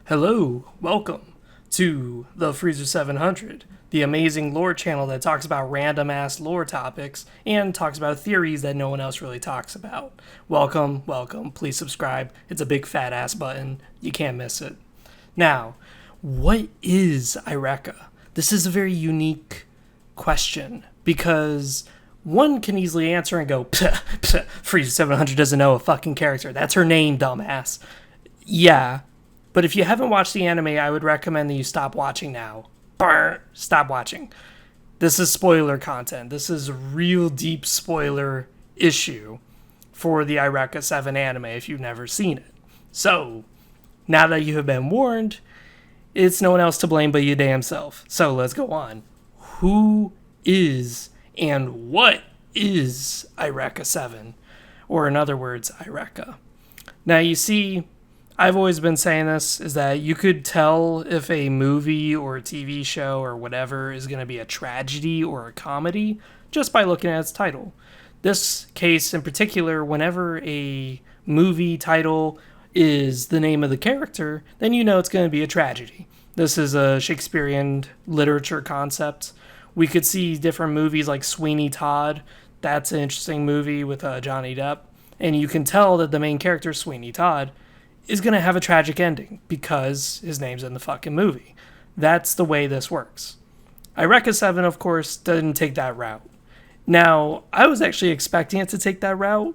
Hello, welcome to the Freezer 700, the amazing lore channel that talks about random ass lore topics and talks about theories that no one else really talks about. Welcome, welcome, please subscribe. It's a big fat ass button. You can't miss it. Now, what is Eureka? This is a very unique question because one can easily answer and go, Freezer 700 doesn't know a fucking character. That's her name, dumbass. Yeah. But if you haven't watched the anime, I would recommend that you stop watching now. Stop watching. This is spoiler content. This is a real deep spoiler issue for the Eureka 7 anime if you've never seen it. So, now that you have been warned, it's no one else to blame but your damn self. So let's go on. Who is and what is Eureka 7? Or in other words, Eureka. Now you see, I've always been saying this, is that you could tell if a movie or a TV show or whatever is going to be a tragedy or a comedy just by looking at its title. This case in particular, whenever a movie title is the name of the character, then you know it's going to be a tragedy. This is a Shakespearean literature concept. We could see different movies like Sweeney Todd. That's an interesting movie with Johnny Depp. And you can tell that the main character, Sweeney Todd, is going to have a tragic ending because his name's in the fucking movie. That's the way this works. Eureka 7, of course, didn't take that route. Now, I was actually expecting it to take that route,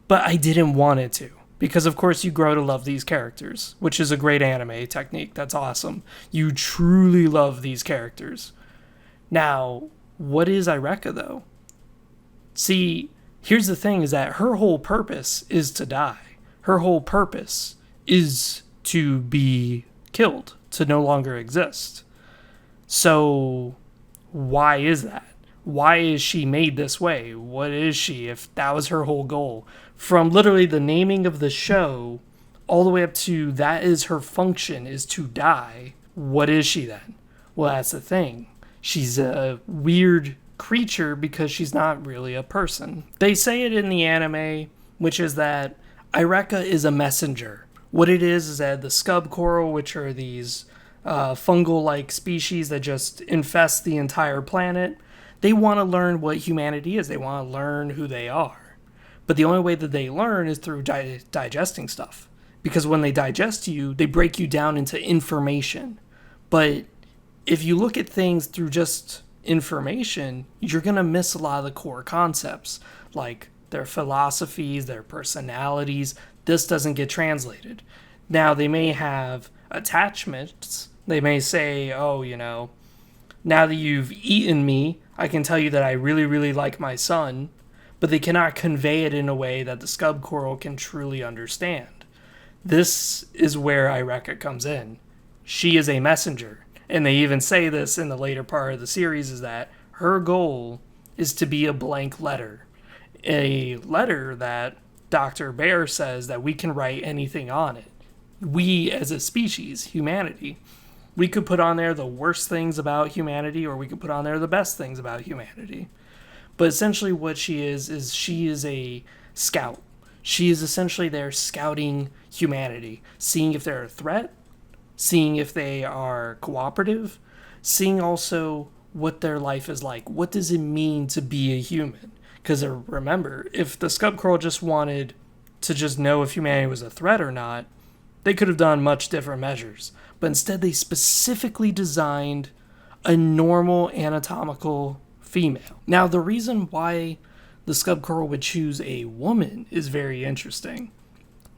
but I didn't want it to. Because, of course, you grow to love these characters, which is a great anime technique. That's awesome. You truly love these characters. Now, what is Eureka, though? See, here's the thing, is that her whole purpose is to die. Her whole purpose is to be killed, to no longer exist. So, why is that? Why is she made this way? What is she, if that was her whole goal? From literally the naming of the show, all the way up to that is her function, is to die. What is she then? Well, that's the thing. She's a weird creature because she's not really a person. They say it in the anime, which is that Eureka is a messenger. What it is that the scub coral, which are these fungal-like species that just infest the entire planet, they want to learn what humanity is. They want to learn who they are. But the only way that they learn is through digesting stuff. Because when they digest you, they break you down into information. But if you look at things through just information, you're going to miss a lot of the core concepts, like their philosophies, their personalities. This doesn't get translated. Now, they may have attachments. They may say, oh, now that you've eaten me, I can tell you that I really, really like my son, but they cannot convey it in a way that the scub coral can truly understand. This is where Eureka comes in. She is a messenger. And they even say this in the later part of the series, is that her goal is to be a blank letter. A letter that Dr. Bear says that we can write anything on it. We, as a species, humanity, we could put on there the worst things about humanity, or we could put on there the best things about humanity. But essentially what she is she is a scout. She is essentially there scouting humanity, seeing if they're a threat, seeing if they are cooperative, seeing also what their life is like. What does it mean to be a human? Because remember, if the scub coral just wanted to just know if humanity was a threat or not, they could have done much different measures. But instead, they specifically designed a normal anatomical female. Now, the reason why the scub coral would choose a woman is very interesting.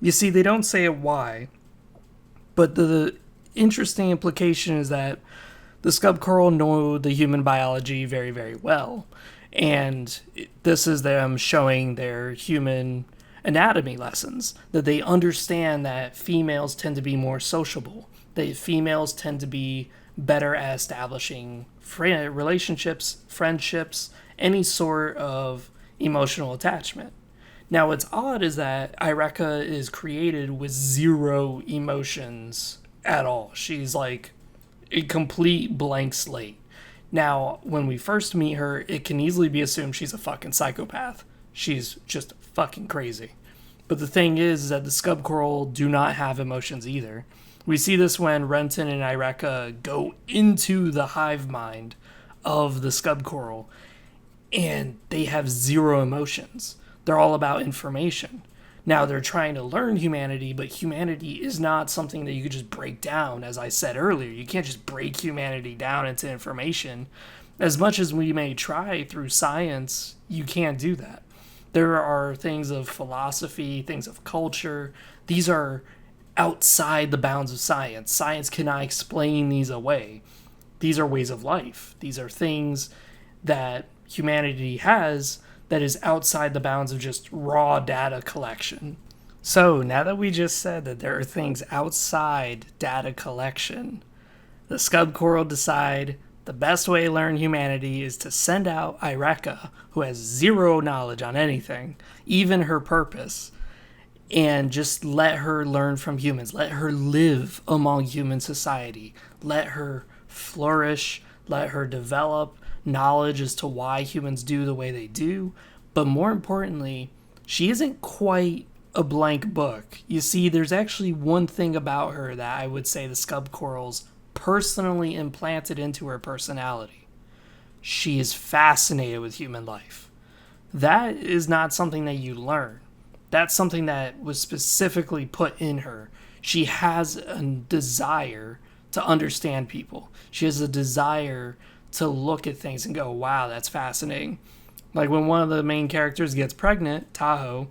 You see, they don't say it why, but the interesting implication is that the scub coral know the human biology very, very well. And this is them showing their human anatomy lessons, that they understand that females tend to be more sociable, that females tend to be better at establishing relationships, friendships, any sort of emotional attachment. Now, what's odd is that Eureka is created with zero emotions at all. She's like a complete blank slate. Now, when we first meet her, it can easily be assumed she's a fucking psychopath. She's just fucking crazy. But the thing is that the scub coral do not have emotions either. We see this when Renton and Eureka go into the hive mind of the scub coral, and they have zero emotions. They're all about information. Now they're trying to learn humanity, but humanity is not something that you could just break down. As I said earlier, you can't just break humanity down into information. As much as we may try through science, you can't do that. There are things of philosophy, things of culture. These are outside the bounds of science. Science cannot explain these away. These are ways of life. These are things that humanity has that is outside the bounds of just raw data collection. So now that we just said that there are things outside data collection, the scub coral decide the best way to learn humanity is to send out Eureka, who has zero knowledge on anything, even her purpose, and just let her learn from humans. Let her live among human society. Let her flourish. Let her develop knowledge as to why humans do the way they do. But more importantly, she isn't quite a blank book. You see, there's actually one thing about her that I would say the scub corals personally implanted into her personality. She is fascinated with human life. That is not something that you learn. That's something that was specifically put in her. She has a desire to understand people. She has a desire to look at things and go, wow, that's fascinating. Like when one of the main characters gets pregnant, Tahoe,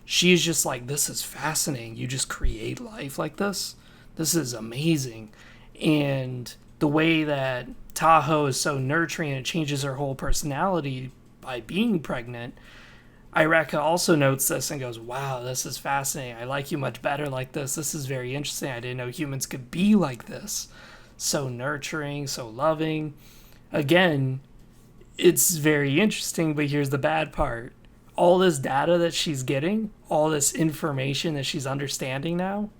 she's just like, this is fascinating. You just create life like this? This is amazing. And the way that Tahoe is so nurturing and it changes her whole personality by being pregnant, Eureka also notes this and goes, wow, this is fascinating. I like you much better like this. This is very interesting. I didn't know humans could be like this. So nurturing, so loving. Again, it's very interesting, but here's the bad part. All this data that she's getting, all this information that she's understanding now,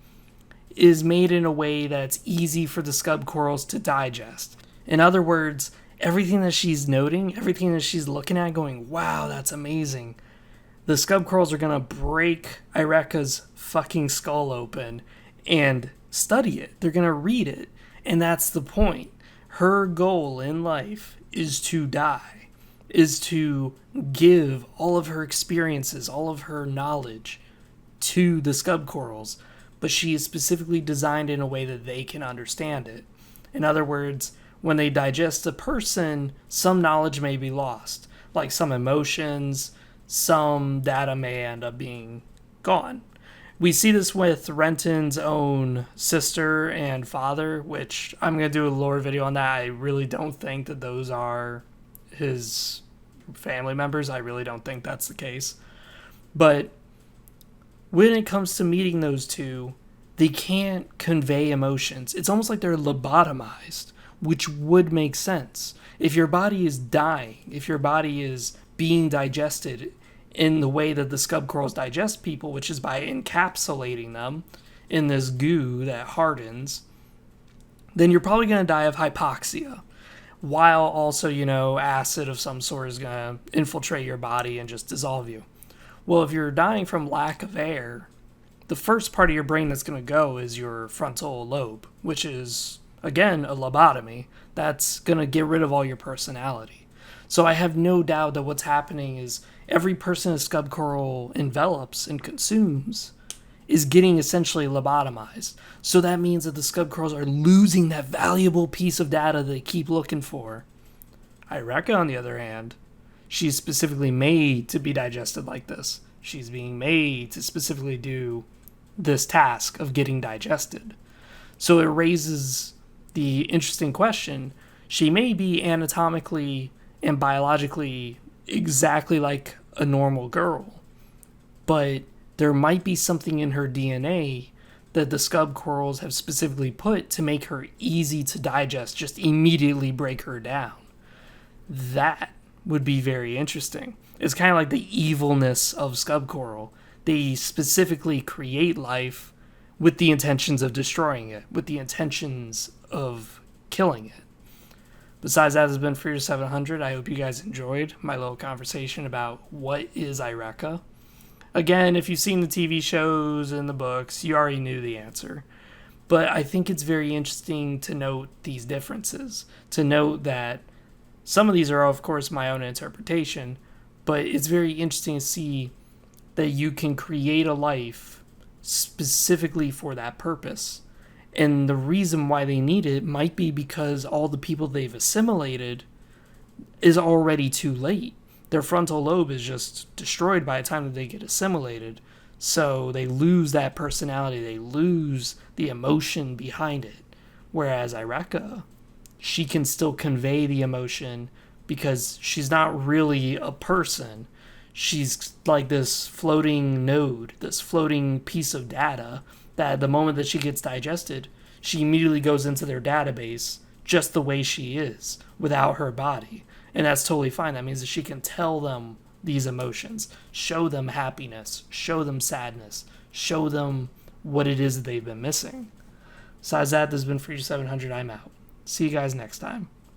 is made in a way that's easy for the scub corals to digest. In other words, everything that she's noting, everything that she's looking at going, wow, that's amazing. The scub corals are going to break Eureka's fucking skull open and study it. They're going to read it. And that's the point. Her goal in life is to die, is to give all of her experiences, all of her knowledge to the scub corals. But she is specifically designed in a way that they can understand it. In other words, when they digest a person, some knowledge may be lost, like some emotions, some data may end up being gone. We see this with Renton's own sister and father, which I'm going to do a lore video on that. I really don't think that those are his family members. I really don't think that's the case. But when it comes to meeting those two, they can't convey emotions. It's almost like they're lobotomized, which would make sense. If your body is dying, if your body is being digested in the way that the scub corals digest people, which is by encapsulating them in this goo that hardens, then you're probably going to die of hypoxia, while also, acid of some sort is going to infiltrate your body and just dissolve you. Well, if you're dying from lack of air, the first part of your brain that's going to go is your frontal lobe, which is, again, a lobotomy. That's going to get rid of all your personality. So I have no doubt that what's happening is every person a scub coral envelops and consumes is getting essentially lobotomized. So that means that the scub corals are losing that valuable piece of data they keep looking for. Eureka, on the other hand, she's specifically made to be digested like this. She's being made to specifically do this task of getting digested. So it raises the interesting question. She may be anatomically and biologically exactly like a normal girl, but there might be something in her DNA that the scub corals have specifically put to make her easy to digest, just immediately break her down. That would be very interesting. It's kind of like the evilness of scub coral. They specifically create life with the intentions of destroying it, with the intentions of killing it. Besides, that has been Freer 700. I hope you guys enjoyed my little conversation about what is Eureka. Again, if you've seen the TV shows and the books, you already knew the answer. But I think it's very interesting to note these differences, to note that some of these are, of course, my own interpretation, but it's very interesting to see that you can create a life specifically for that purpose. And the reason why they need it might be because all the people they've assimilated is already too late. Their frontal lobe is just destroyed by the time that they get assimilated. So they lose that personality, they lose the emotion behind it. Whereas Eureka, she can still convey the emotion because she's not really a person. She's like this floating node, this floating piece of data that at the moment that she gets digested, she immediately goes into their database just the way she is, without her body. And that's totally fine. That means that she can tell them these emotions, show them happiness, show them sadness, show them what it is that they've been missing. Besides that, this has been Free 700. I'm out. See you guys next time.